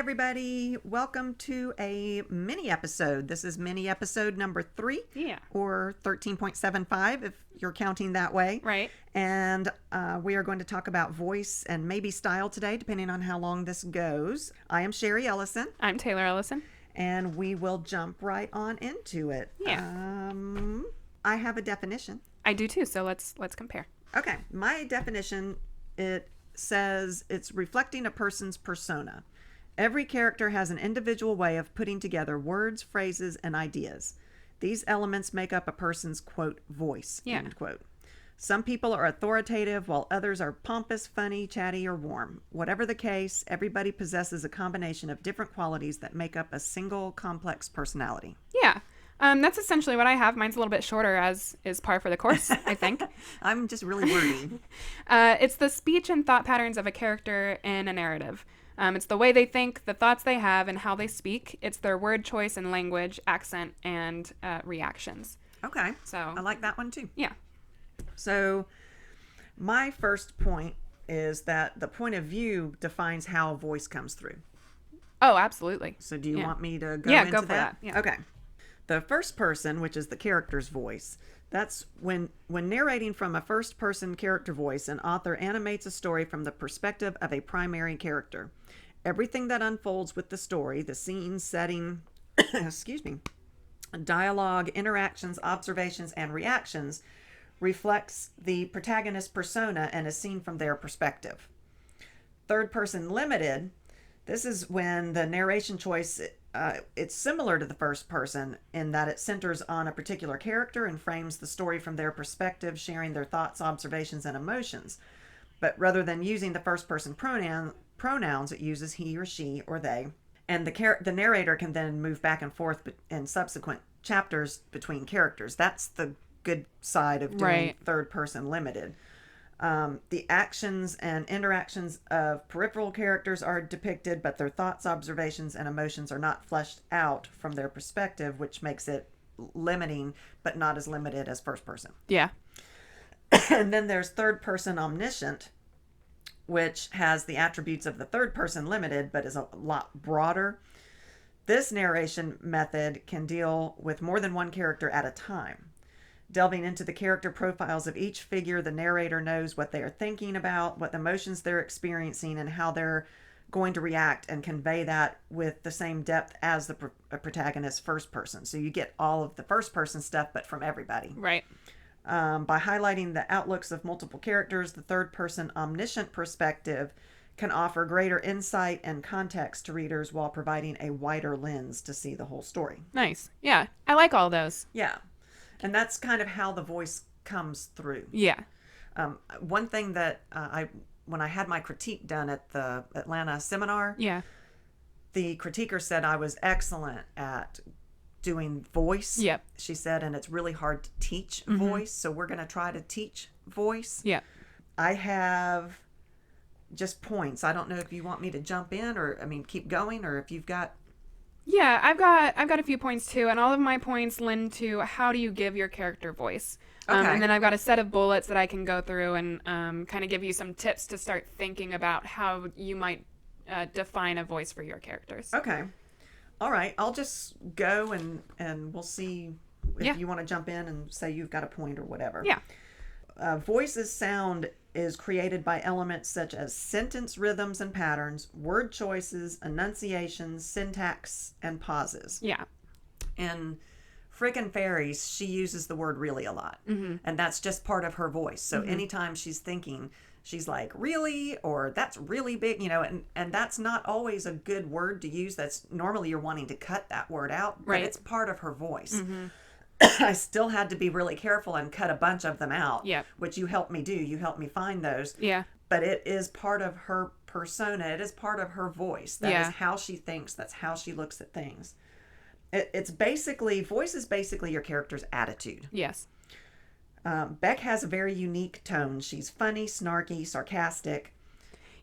everybody. Welcome to a mini episode. This is mini episode number 3. Yeah. Or 13.75 if you're counting that way. Right. And we are going to talk about voice and maybe style today, depending on how long this goes. I am Sherry Ellison. I'm Taylor Ellison. And we will jump right on into it. Yeah. I have a definition. I do too, so let's compare. Okay. My definition, it says it's reflecting a person's persona. Every character has an individual way of putting together words, phrases, and ideas. These elements make up a person's, quote, voice, end quote. Some people are authoritative, while others are pompous, funny, chatty, or warm. Whatever the case, everybody possesses a combination of different qualities that make up a single complex personality. Yeah. That's essentially what I have. Mine's a little bit shorter, as is par for the course, I think. I'm just really wordy. It's the speech and thought patterns of a character in a narrative. It's the way they think, the thoughts they have, and how they speak. It's their word choice and language, accent, and reactions. Okay. So I like that one too. Yeah. So my first point is that the point of view defines how a voice comes through. Oh, absolutely. So do you want me to go into into for that? Yeah. Okay. The first person, which is the character's voice, that's when narrating from a first-person character voice, an author animates a story from the perspective of a primary character. Everything that unfolds with the story, the scene, setting, dialogue, interactions, observations, and reactions, reflects the protagonist's persona and is seen from their perspective. Third-person limited, this is when the narration choice it's similar to the first person in that it centers on a particular character and frames the story from their perspective, sharing their thoughts, observations, and emotions. But rather than using the first person pronouns, it uses he or she or they. And the narrator can then move back and forth in subsequent chapters between characters. That's the good side of doing third person limited. The actions and interactions of peripheral characters are depicted, but their thoughts, observations, and emotions are not fleshed out from their perspective, which makes it limiting, but not as limited as first person. Yeah. And then there's third person omniscient, which has the attributes of the third person limited, but is a lot broader. This narration method can deal with more than one character at a time. Delving into the character profiles of each figure, the narrator knows what they are thinking about, what emotions they're experiencing, and how they're going to react and convey that with the same depth as the protagonist's first person. So you get all of the first person stuff, but from everybody. Right. By highlighting the outlooks of multiple characters, the third person omniscient perspective can offer greater insight and context to readers while providing a wider lens to see the whole story. Nice. Yeah. I like all those. Yeah. And that's kind of how the voice comes through. Yeah. One thing that when I had my critique done at the Atlanta seminar, the critiquer said I was excellent at doing voice. Yep. She said, and it's really hard to teach voice, so we're going to try to teach voice. Yeah. I have just points. I don't know if you want me to jump in or, keep going, or if you've got... Yeah, I've got a few points too, and all of my points lend to how do you give your character voice. Okay. And then I've got a set of bullets that I can go through and kind of give you some tips to start thinking about how you might define a voice for your characters. Okay. All right. I'll just go and we'll see if you want to jump in and say you've got a point or whatever. Yeah. Voice's sound is created by elements such as sentence rhythms and patterns, word choices, enunciations, syntax, and pauses. Yeah. In Frickin' Fairies, she uses the word really a lot. Mm-hmm. And that's just part of her voice. So anytime she's thinking, she's like, really? Or that's really big, and that's not always a good word to use. That's normally you're wanting to cut that word out, but it's part of her voice. Mm-hmm. I still had to be really careful and cut a bunch of them out, which you helped me do. You helped me find those. Yeah. But it is part of her persona. It is part of her voice. That is how she thinks. That's how she looks at things. It's basically, voice is basically your character's attitude. Yes. Beck has a very unique tone. She's funny, snarky, sarcastic.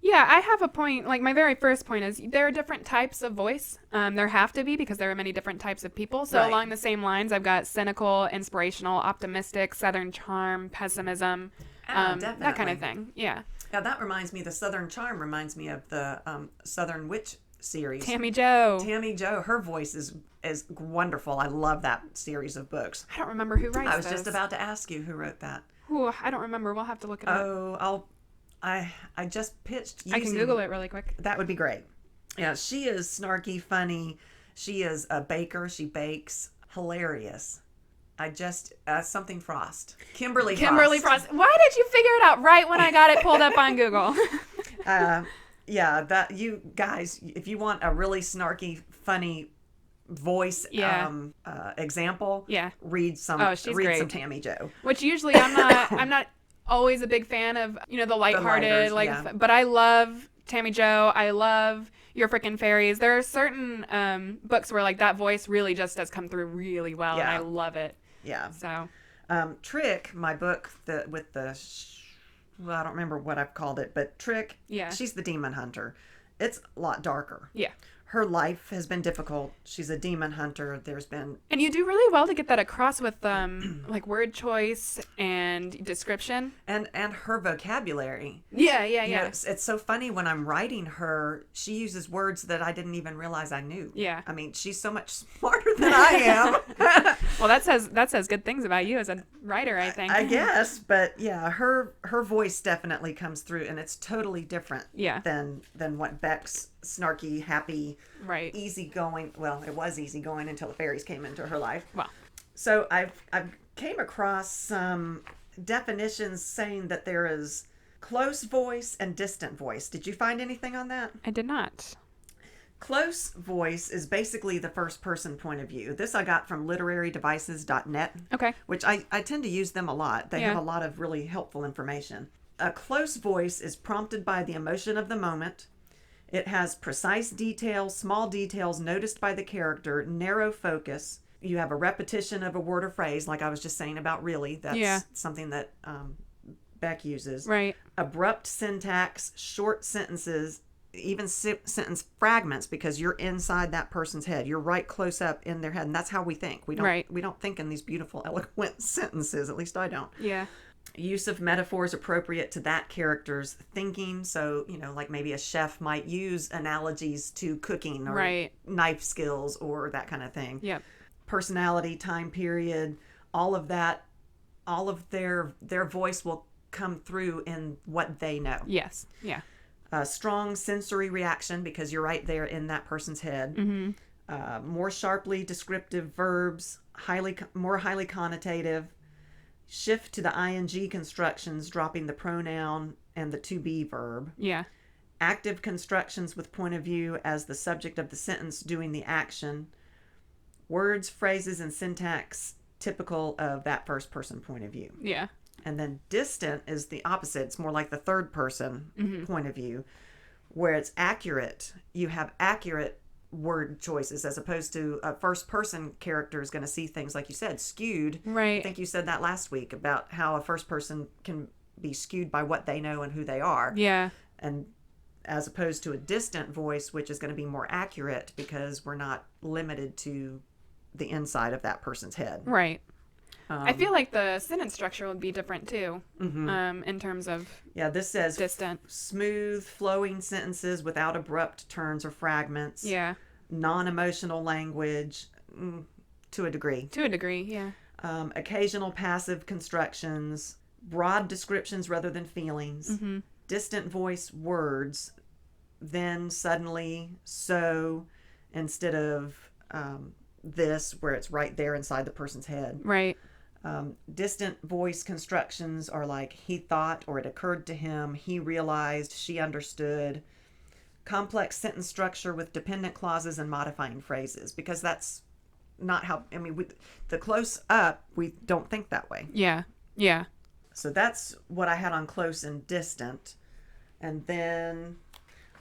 Yeah, I have a point. Like, my very first point is there are different types of voice. There have to be because there are many different types of people. So along the same lines, I've got cynical, inspirational, optimistic, southern charm, pessimism, that kind of thing. Yeah. Yeah, that reminds me, the southern charm reminds me of the southern witch series. Tammy Jo. Tammy Jo, her voice is wonderful. I love that series of books. I don't remember who writes I was those. just about to ask you who wrote that. Ooh, I don't remember. We'll have to look it up. Oh, I just pitched using... I can Google it really quick. That would be great. Yeah, she is snarky, funny. She is a baker. She bakes. Hilarious. Something Frost. Kimberly Frost. Why did you figure it out right when I got it pulled up on Google? Yeah, that you guys, if you want a really snarky, funny voice example, read some great. some Tammy Jo. Which usually I'm not always a big fan of, the lighthearted, but I love Tammy Jo. I love Your Frickin' Fairies. There are certain books where like that voice really just does come through really well, and I love it. Yeah. So, Trick, my book I don't remember what I've called it, but Trick, she's the demon hunter. It's a lot darker. Yeah. Her life has been difficult. She's a demon hunter. And you do really well to get that across with like word choice and description. And her vocabulary. Yeah. It's so funny when I'm writing her, she uses words that I didn't even realize I knew. Yeah. I mean, she's so much smarter than I am. Well, that says good things about you as a writer, I think. I guess, but yeah, her voice definitely comes through, and it's totally different than what Beck's snarky, happy, easygoing. Well, it was easygoing until the fairies came into her life. Wow. So I've came across some definitions saying that there is close voice and distant voice. Did you find anything on that? I did not. Close voice is basically the first person point of view. This I got from literarydevices.net. Okay. Which I tend to use them a lot. They have a lot of really helpful information. A close voice is prompted by the emotion of the moment. It has precise details, small details noticed by the character, narrow focus. You have a repetition of a word or phrase, like I was just saying about really. That's something that Beck uses. Right. Abrupt syntax, short sentences, even sentence fragments, because you're inside that person's head. You're right close up in their head, and that's how we think. We don't think in these beautiful, eloquent sentences. At least I don't. Yeah. Use of metaphors appropriate to that character's thinking. So, like maybe a chef might use analogies to cooking or knife skills or that kind of thing. Yep. Personality, time period, all of that, all of their voice will come through in what they know. Yes. Yeah. Strong sensory reaction, because you're right there in that person's head. Mm-hmm. More sharply descriptive verbs, more highly connotative. Shift to the ing constructions, dropping the pronoun and the to be verb. Yeah. Active constructions with point of view as the subject of the sentence doing the action. Words, phrases, and syntax typical of that first person point of view. Yeah. And then distant is the opposite. It's more like the third person point of view, where it's accurate. You have accurate word choices as opposed to a first person character is going to see things, like you said, skewed. Right. I think you said that last week about how a first person can be skewed by what they know and who they are. Yeah. And as opposed to a distant voice, which is going to be more accurate because we're not limited to the inside of that person's head. Right. I feel like the sentence structure would be different too, in terms of this says distant. Smooth, flowing sentences without abrupt turns or fragments. Yeah. Non-emotional language, to a degree. To a degree, yeah. Occasional passive constructions, broad descriptions rather than feelings, distant voice words, then suddenly, so, instead of this, where it's right there inside the person's head. Right. Distant voice constructions are like he thought, or it occurred to him, he realized, she understood. Complex sentence structure with dependent clauses and modifying phrases, because that's not how, the close up, we don't think that way. Yeah. Yeah. So that's what I had on close and distant. And then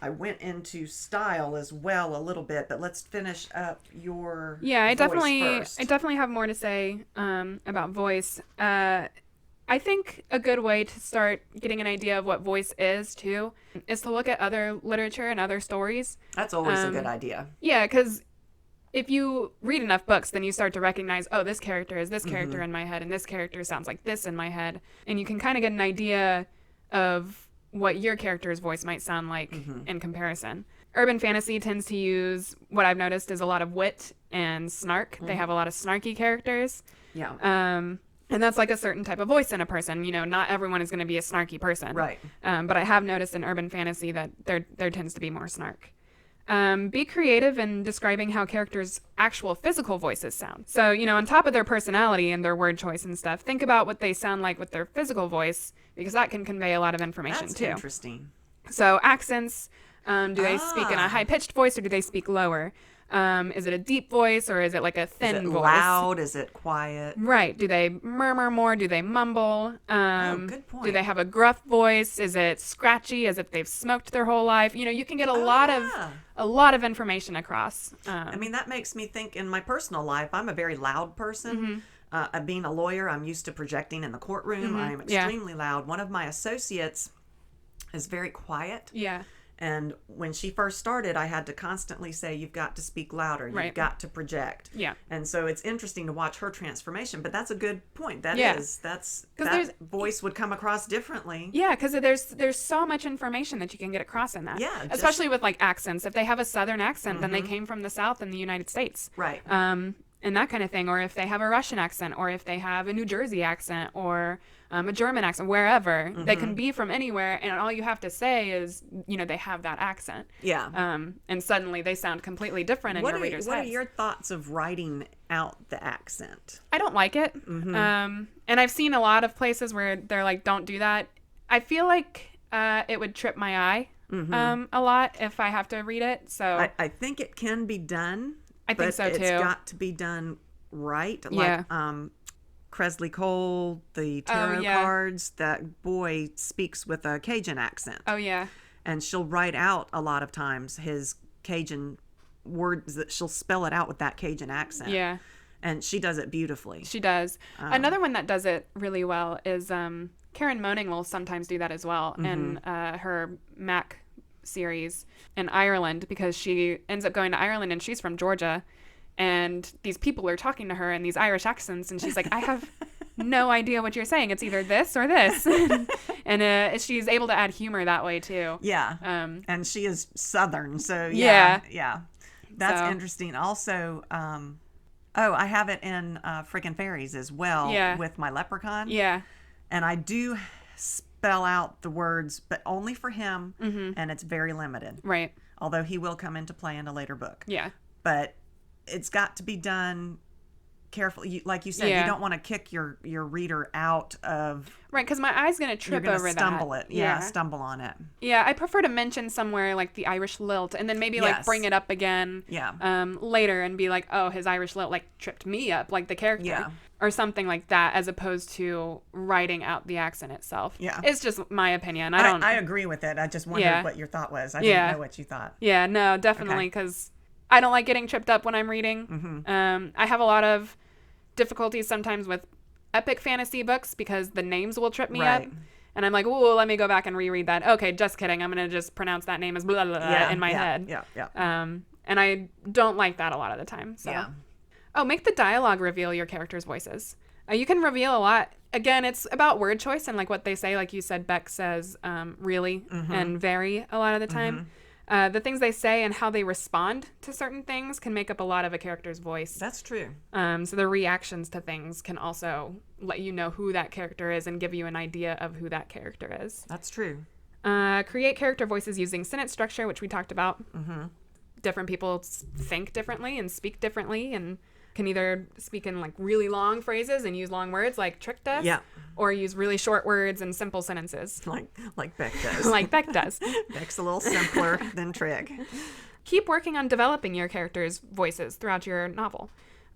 I went into style as well a little bit, but let's finish up your I voice definitely have more to say about voice. I think a good way to start getting an idea of what voice is too is to look at other literature and other stories. That's always a good idea. Yeah, because if you read enough books, then you start to recognize, oh, this character is this character in my head, and this character sounds like this in my head, and you can kind of get an idea of what your character's voice might sound like in comparison. Urban fantasy tends to use what I've noticed is a lot of wit and snark. They have a lot of snarky characters. Yeah. And that's like a certain type of voice in a person. You know, not everyone is going to be a snarky person. Right. But I have noticed in urban fantasy that there tends to be more snark. Be creative in describing how characters' actual physical voices sound. So, you know, on top of their personality and their word choice and stuff, think about what they sound like with their physical voice, because that can convey a lot of information That's too. interesting. So accents, do they speak in a high-pitched voice or do they speak lower? Is it a deep voice or is it like a thin Is it voice? loud? Is it quiet? Right. Do they murmur more? Do they mumble? Good point. Do they have a gruff voice? Is it scratchy as if they've smoked their whole life? You know, you can get a lot of information across. I mean, that makes me think in my personal life, I'm a very loud person. Being a lawyer, I'm used to projecting in the courtroom. I'm extremely loud. One of my associates is very quiet. Yeah. And when she first started, I had to constantly say, you've got to speak louder. You've got to project. Yeah. And so it's interesting to watch her transformation. But that's a good point. That voice would come across differently. Yeah, because there's so much information that you can get across in that. Yeah. Especially with like accents. If they have a Southern accent, then they came from the South in the United States. Right. And that kind of thing. Or if they have a Russian accent, or if they have a New Jersey accent, or a German accent, wherever. They can be from anywhere, and all you have to say is, you know, they have that accent. Yeah. And suddenly they sound completely different in your readers' What heads. are your thoughts of writing out the accent? I don't like it. And I've seen a lot of places where they're like, don't do that. I feel like it would trip my eye a lot if I have to read it. So I think it can be done. I think so, too. It's got to be done right. Yeah. Like Kresley Cole, the tarot cards, that boy speaks with a Cajun accent. Oh, yeah. And she'll write out a lot of times his Cajun words, that she'll spell it out with that Cajun accent. Yeah. And she does it beautifully. She does. Another one that does it really well is Karen Moaning will sometimes do that as well in her Mac series in Ireland, because she ends up going to Ireland and she's from Georgia. And these people are talking to her in these Irish accents. And she's like, I have no idea what you're saying. It's either this or this. And she's able to add humor that way, too. Yeah. And she is Southern. So, yeah. That's So interesting. Also, I have it in Frickin' Fairies as well with my leprechaun. Yeah. And I do spell out the words, but only for him. And it's very limited. Right. Although he will come into play in a later book. Yeah. But it's got to be done carefully. Like you said, you don't want to kick your reader out of... Right, because my eye's going to trip over that. Stumble it. Yeah, stumble on it. Yeah, I prefer to mention somewhere like the Irish lilt and then maybe like bring it up again later and be like, oh, his Irish lilt like tripped me up, like the character. Yeah. Or something like that, as opposed to writing out the accent itself. Yeah. It's just my opinion. I agree with it. I just wondered what your thought was. I didn't know what you thought. Yeah, no, definitely, because I don't like getting tripped up when I'm reading. I have a lot of difficulties sometimes with epic fantasy books because the names will trip me up. And I'm like, oh, let me go back and reread that. Okay, just kidding. I'm going to just pronounce that name as blah, blah, blah in my head. And I don't like that a lot of the time. So. Yeah. Oh, make the dialogue reveal your characters' voices. You can reveal a lot. Again, it's about word choice and like what they say. Like you said, Beck says really and very a lot of the time. The things they say and how they respond to certain things can make up a lot of a character's voice. That's true. So the reactions to things can also let you know who that character is and give you an idea of who that character is. That's true. Create character voices using sentence structure, which we talked about. Different people think differently and speak differently and can either speak in like really long phrases and use long words like Trick does, or use really short words and simple sentences. Like Beck does. Like Beck does. Beck's a little simpler than Trick. Keep working on developing your characters' voices throughout your novel.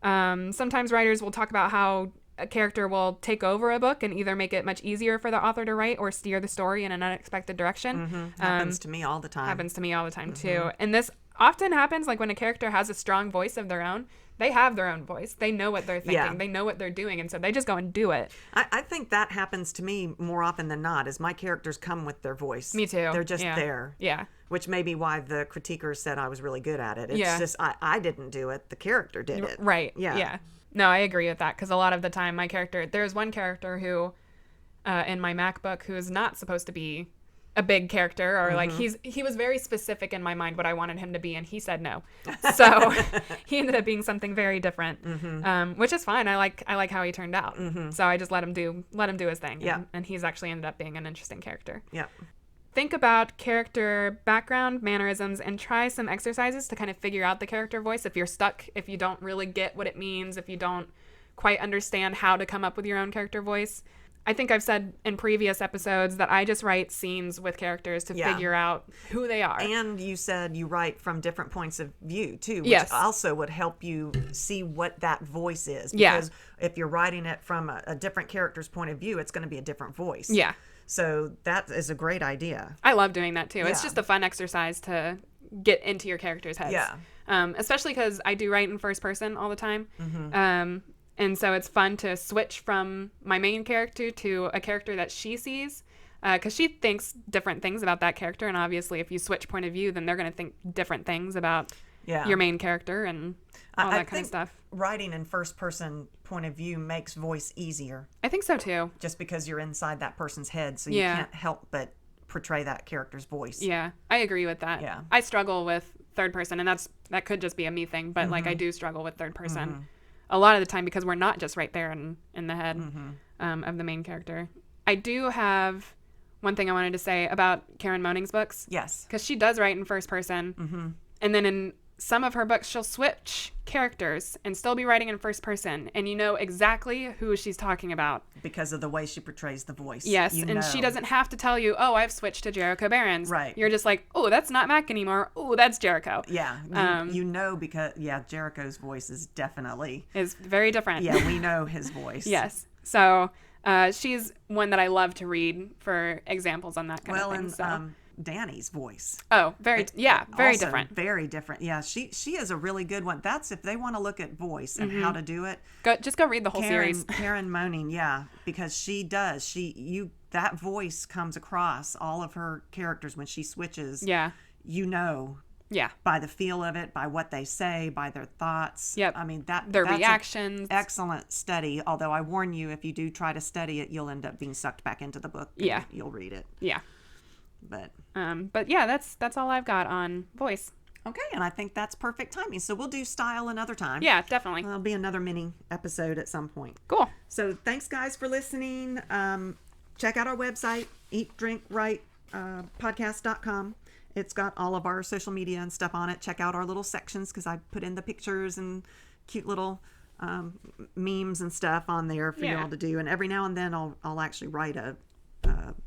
Sometimes writers will talk about how a character will take over a book and either make it much easier for the author to write or steer the story in an unexpected direction. Happens to me all the time. Happens to me all the time, too. And this often happens like when a character has a strong voice of their own. They have their own voice. They know what they're thinking. Yeah. They know what they're doing. And so they just go and do it. I think that happens to me more often than not, is my characters come with their voice. Me too. They're just there. Yeah. Which may be why the critiquers said I was really good at it. It's just, I didn't do it. The character did it. Right. Yeah. No, I agree with that. Because a lot of the time, there's one character who, in my MacBook, who is not supposed to be a big character, or like he was very specific in my mind what I wanted him to be, and he said no. So he ended up being something very different, which is fine. I like how he turned out. So I just let him do his thing. Yeah. And he's actually ended up being an interesting character. Yeah. Think about character background, mannerisms, and try some exercises to kind of figure out the character voice. If you're stuck, if you don't really get what it means, if you don't quite understand how to come up with your own character voice. I think I've said in previous episodes that I just write scenes with characters to figure out who they are. And you said you write from different points of view, too, which Yes. also would help you see what that voice is. Yeah. Because if you're writing it from a different character's point of view, it's going to be a different voice. Yeah. So that is a great idea. I love doing that, too. It's Yeah. just a fun exercise to get into your characters' heads. Yeah. Especially because I do write in first person all the time. And so it's fun to switch from my main character to a character that she sees, because she thinks different things about that character. And obviously, if you switch point of view, then they're going to think different things about your main character and all that kind of stuff. Writing in first person point of view makes voice easier. I think so, too. Just because you're inside that person's head, so you can't help but portray that character's voice. Yeah, I agree with that. Yeah. I struggle with third person, and that could just be a me thing, but like I do struggle with third person a lot of the time because we're not just right there in the head of the main character. I do have one thing I wanted to say about Karen Moning's books. Yes. Because she does write in first person. And then in some of her books, she'll switch characters and still be writing in first person. And you know exactly who she's talking about. Because of the way she portrays the voice. Yes, You and know. she doesn't have to tell you, oh, I've switched to Jericho Barons. Right. You're just like, oh, that's not Mac anymore. Oh, that's Jericho. Yeah. You know, because, Jericho's voice is definitely... Is very different. Yeah, we know his voice. Yes. So she's one that I love to read for examples on that kind of thing. And So. Danny's voice. Oh, very Also different. Very different. Yeah, she is a really good one. That's if they want to look at voice and how to do it. Just go read the whole series. Karen Moning, yeah, because she does. That voice comes across all of her characters when she switches. Yeah. You know. Yeah. By the feel of it, by what they say, by their thoughts. Yep. I mean Their that's reactions. Excellent study. Although I warn you, if you do try to study it, you'll end up being sucked back into the book. Yeah. You'll read it. Yeah. But yeah, that's all I've got on voice. okay, and I think that's perfect timing. So we'll do style another time. Yeah, definitely. There'll be another mini episode at some point. Cool. So thanks, guys, for listening. Check out our website, eatdrinkwrite.podcast.com. It's got all of our social media and stuff on it. Check out our little sections because I put in the pictures and cute little memes and stuff on there for you all to do. And every now and then I'll actually write a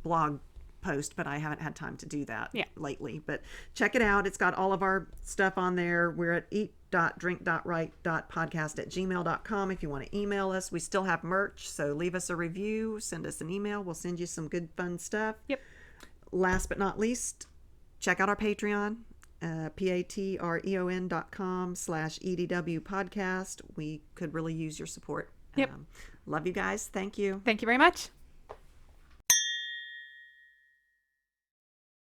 blog post, but I haven't had time to do that lately. But check it out. It's got all of our stuff on there. We're at eat.drink.write.podcast@gmail.com if you want to email us. We still have merch, so leave us a review, send us an email. We'll send you some good fun stuff. Yep. Last but not least, check out our Patreon, patreon.com/EDW podcast. We could really use your support. Yep. Love you guys. Thank you. Thank you very much.